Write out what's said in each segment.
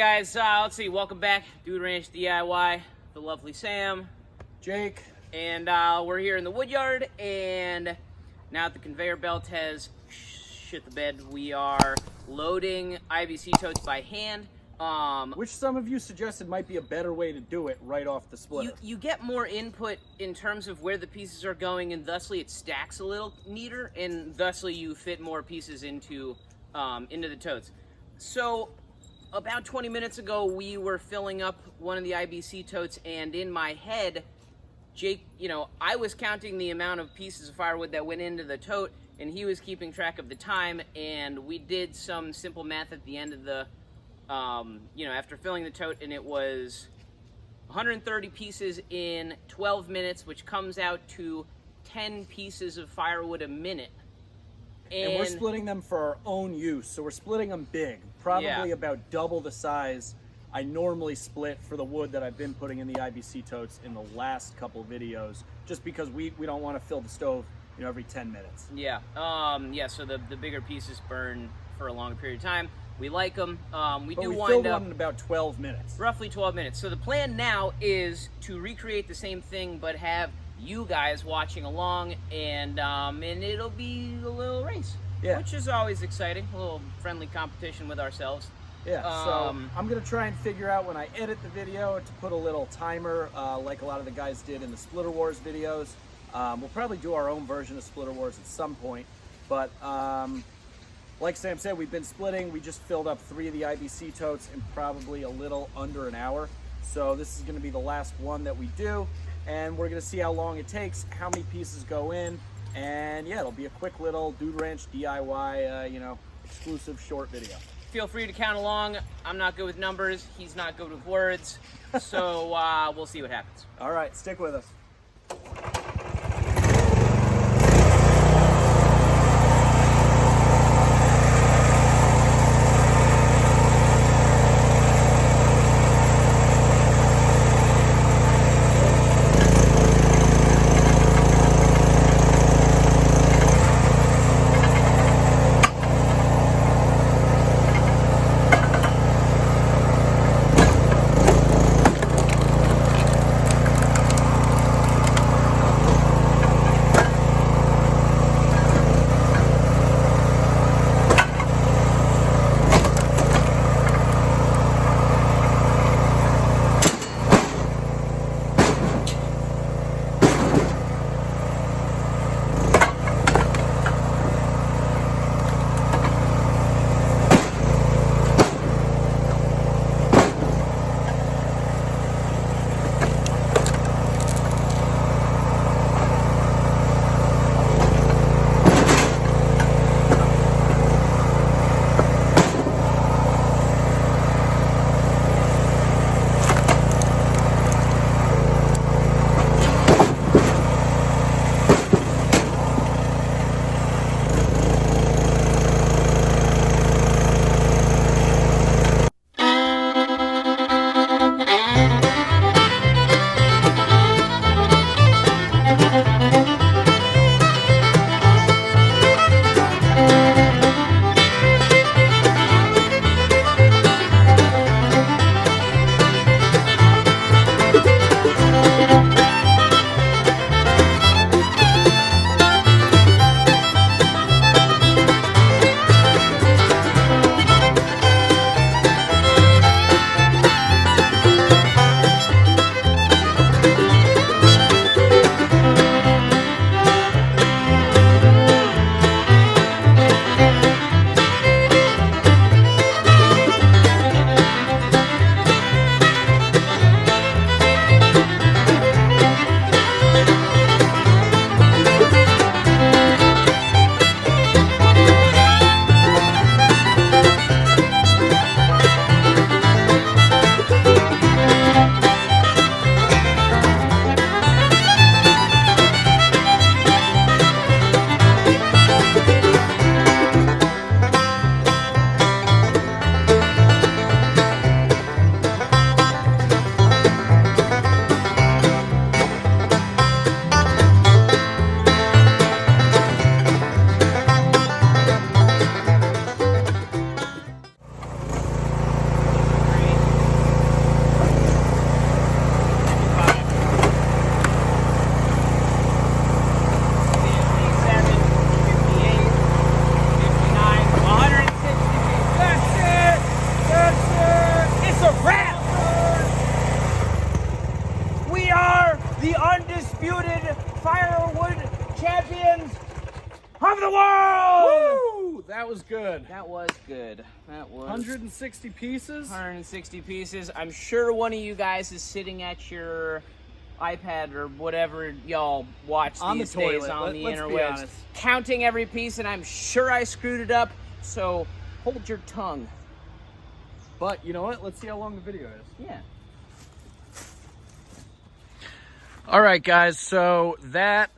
guys, let's see, welcome back, Dude Ranch DIY, the lovely Sam, Jake, and we're here in the wood yard, and now that the conveyor belt has shit the bed, we are loading IBC totes by hand. Which some of you suggested might be a better way to do it right off the splitter. You get more input in terms of where the pieces are going, and thusly it stacks a little neater, and thusly you fit more pieces into the totes. So about 20 minutes ago, we were filling up one of the IBC totes, and in my head, Jake, I was counting the amount of pieces of firewood that went into the tote, and he was keeping track of the time, and we did some simple math at the end of the, after filling the tote, and it was 130 pieces in 12 minutes, which comes out to 10 pieces of firewood a minute. And we're splitting them for our own use, so we're splitting them big, probably about double the size I normally split for the wood that I've been putting in the IBC totes in the last couple videos, just because we don't want to fill the stove, every 10 minutes. Yeah, so the bigger pieces burn for a longer period of time. We like them. We filled one in about 12 minutes. Roughly 12 minutes. So the plan now is to recreate the same thing, but have you guys watching along, and it'll be a little race, which is always exciting. A little friendly competition with ourselves. Yeah, so I'm going to try and figure out when I edit the video to put a little timer like a lot of the guys did in the Splitter Wars videos. We'll probably do our own version of Splitter Wars at some point, but like Sam said, we've been splitting. We just filled up 3 of the IBC totes in probably a little under an hour. So this is going to be the last one that we do, and we're going to see how long it takes, how many pieces go in, and yeah, it'll be a quick little Dude Ranch DIY, exclusive short video. Feel free to count along. I'm not good with numbers. He's not good with words. So we'll see what happens. All right, stick with us. undisputed firewood champions of the world! Woo! That was good. That was good. That was 160 pieces. 160 pieces. I'm sure one of you guys is sitting at your iPad or whatever y'all watch On these the days toilet. on the Let's be interwebs, honest. counting every piece, and I'm sure I screwed it up. So hold your tongue. But you know what? Let's see how long the video is. Yeah. All right, guys, so that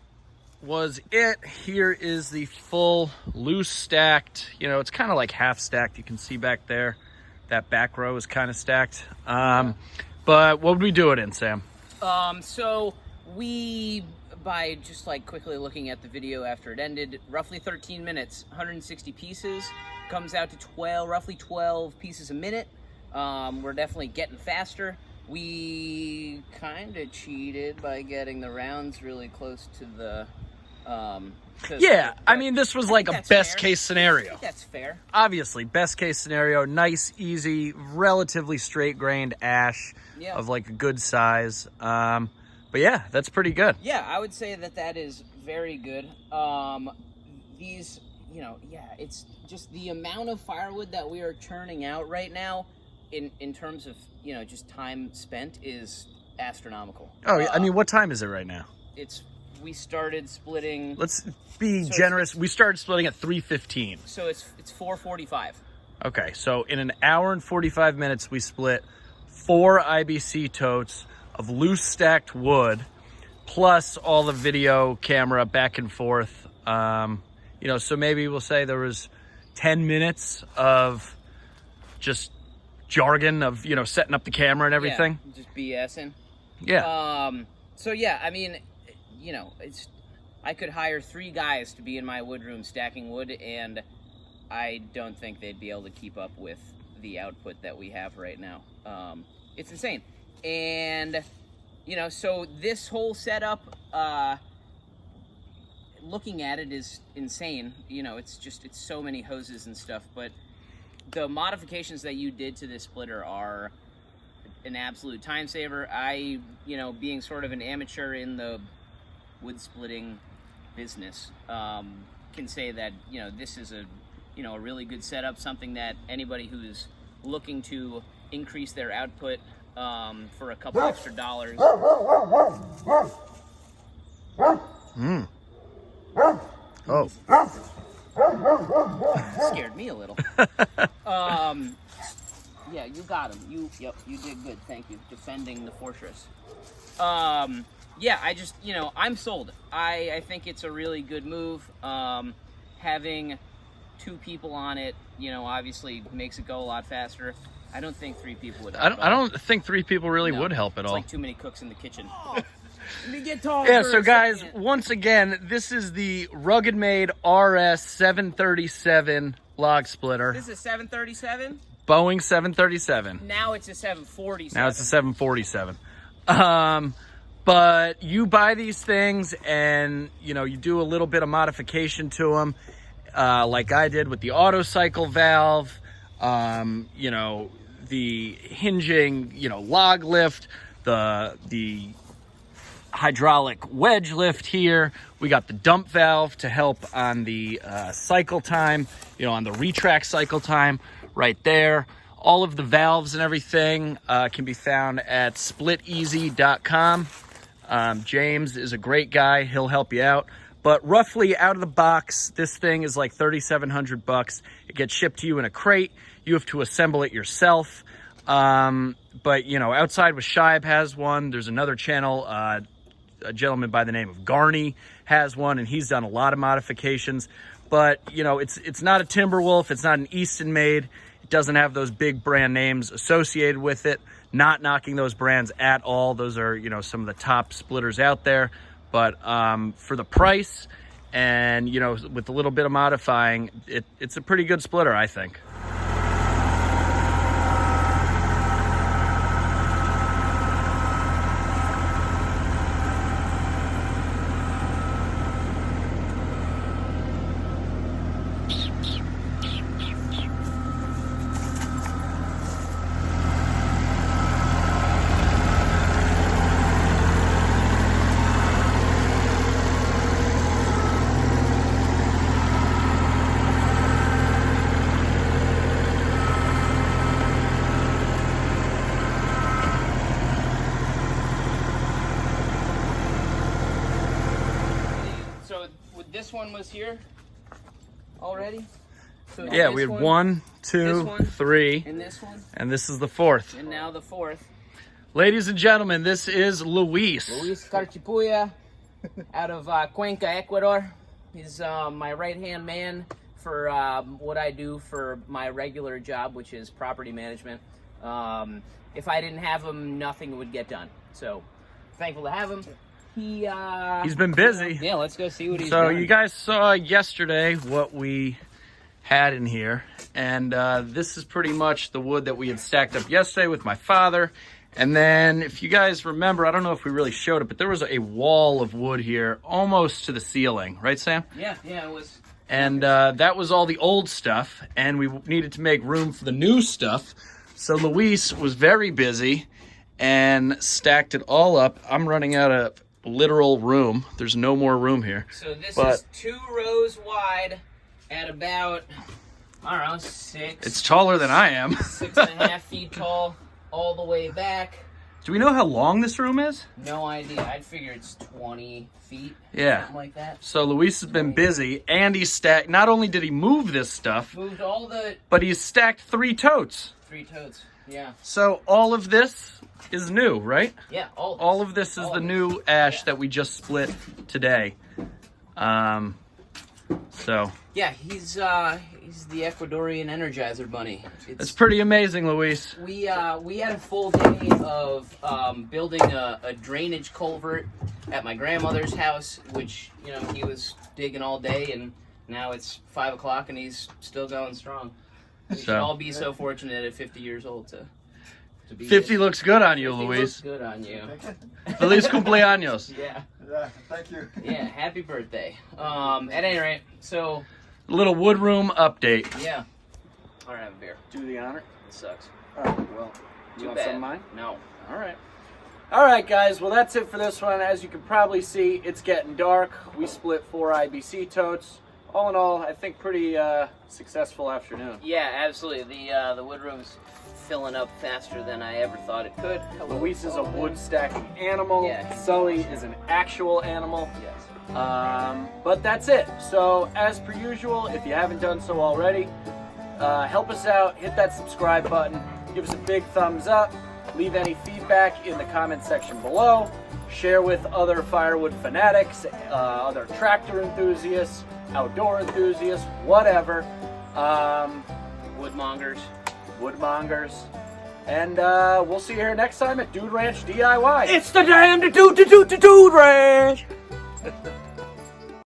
was it. Here is the full loose stacked, you know, it's kind of like half stacked. You can see back there, that back row is kind of stacked. But what would we do it in, Sam? So we, by just like quickly looking at the video after it ended, roughly 13 minutes, 160 pieces, comes out to roughly 12 pieces a minute. We're definitely getting faster. We kind of cheated by getting the rounds really close to the, Yeah, I mean, this was like a that's best fair. case scenario. That's fair. Obviously, best case scenario, nice, easy, relatively straight grained ash Yeah. of like a good size. But yeah, that's pretty good. Yeah, I would say that that is very good. These, you know, yeah, it's just the amount of firewood that we are churning out right now in terms of, you know, just time spent is astronomical. Oh, yeah, I mean, what time is it right now? We started splitting, Let's be So generous. We started splitting at 3:15. so it's 4:45. Okay, so in an hour and 45 minutes, we split 4 IBC totes of loose stacked wood, plus all the video camera back and forth. You know, so maybe we'll say there was 10 minutes of just jargon of, you know, setting up the camera and everything. Yeah, just BSing. Yeah. So yeah, I mean, you know, I could hire 3 guys to be in my wood room stacking wood, and I don't think they'd be able to keep up with the output that we have right now. It's insane. And, you know, so this whole setup, looking at it is insane. You know, it's so many hoses and stuff, but the modifications that you did to this splitter are an absolute time saver. I, you know, being sort of an amateur in the wood splitting business, can say that, you know, this is a really good setup, something that anybody who's looking to increase their output for a couple extra dollars. Oh. Scared me a little. Yeah, you got him. You did good. Thank you. Defending the fortress. Yeah, I just, you know, I'm sold. I think it's a really good move. Having 2 people on it, you know, obviously makes it go a lot faster. I don't think 3 people would help. I don't think 3 people really No, would help at it's all. like too many cooks in the kitchen. Let me get tall. Yeah, for so a guys, second. once again, this is the RuggedMade RS 737 log splitter. This is a 737. Boeing 737. Now it's a 747. Now it's a 747. But you buy these things and, you know, you do a little bit of modification to them, like I did with the auto cycle valve, you know, the hinging, you know, log lift, the hydraulic wedge lift here. We got the dump valve to help on the cycle time, you know, on the retract cycle time right there. All of the valves and everything can be found at spliteasy.com. James is a great guy. He'll help you out. But roughly out of the box, this thing is like $3,700. It gets shipped to you in a crate. You have to assemble it yourself. But, you know, Outside with Shibe has one. There's another channel, a gentleman by the name of Garney has one, and he's done a lot of modifications. But, you know, it's not a Timberwolf. It's not an Easton made. It doesn't have those big brand names associated with it. Not knocking those brands at all. Those are, you know, some of the top splitters out there. But for the price and, you know, with a little bit of modifying, it's a pretty good splitter, I think. this one was here already. So Yeah, we had one, 1, 2, one, 3, and this one, and this is the 4th. and now the 4th. Ladies and gentlemen, this is Luis. Luis Carchipuya out of Cuenca, Ecuador. He's my right-hand man for what I do for my regular job, which is property management. If I didn't have him, nothing would get done. So, thankful to have him. He's been busy. Yeah, let's go see what he's So doing. you guys saw yesterday what we had in here, and this is pretty much the wood that we had stacked up yesterday with my father. And then, if you guys remember, I don't know if we really showed it, but there was a wall of wood here almost to the ceiling, right, Sam? Yeah, it was. And that was all the old stuff, and we needed to make room for the new stuff. So Luis was very busy and stacked it all up. I'm running out of literal room. There's no more room here. So this But- is 2 rows wide at about, I don't know, 6. It's taller than I am. 6.5 feet tall, all the way back. Do we know how long this room is? No idea. I'd figure it's 20 feet. Yeah. Something like that. So Luis has been busy, and he stacked, not only did he move this stuff, Moved all the but he's stacked 3 totes. 3 totes. Yeah. So all of this is new, right? Yeah, All of this is the new ash that we just split today. So Yeah, he's the Ecuadorian Energizer Bunny. it's pretty amazing, Luis. We had a full day of building a drainage culvert at my grandmother's house, which, you know, he was digging all day, and now it's 5 o'clock and he's still going strong. We should all be so fortunate at 50 years old to be 50 looks good on you, 50 Luis. looks good on you. Feliz cumpleaños. Yeah. Yeah, thank you. Yeah, happy birthday. At any rate, so Little wood room update. yeah. All right, have a beer. Do the honor. It sucks. Oh, well. Too You want bad. some of mine? No. All right. All right, guys. Well, that's it for this one. As you can probably see, it's getting dark. We split 4 IBC totes. All in all, I think pretty successful afternoon. Yeah, absolutely. The wood room's filling up faster than I ever thought it could. Luis is a wood stacking animal. Yeah. Sully is an actual animal. Yes. But that's it. So, as per usual, if you haven't done so already, help us out. Hit that subscribe button. Give us a big thumbs up. Leave any feedback in the comment section below. Share with other firewood fanatics, other tractor enthusiasts, outdoor enthusiasts, whatever. Woodmongers. Woodmongers. And we'll see you here next time at Dude Ranch DIY. It's the damn Dude Ranch.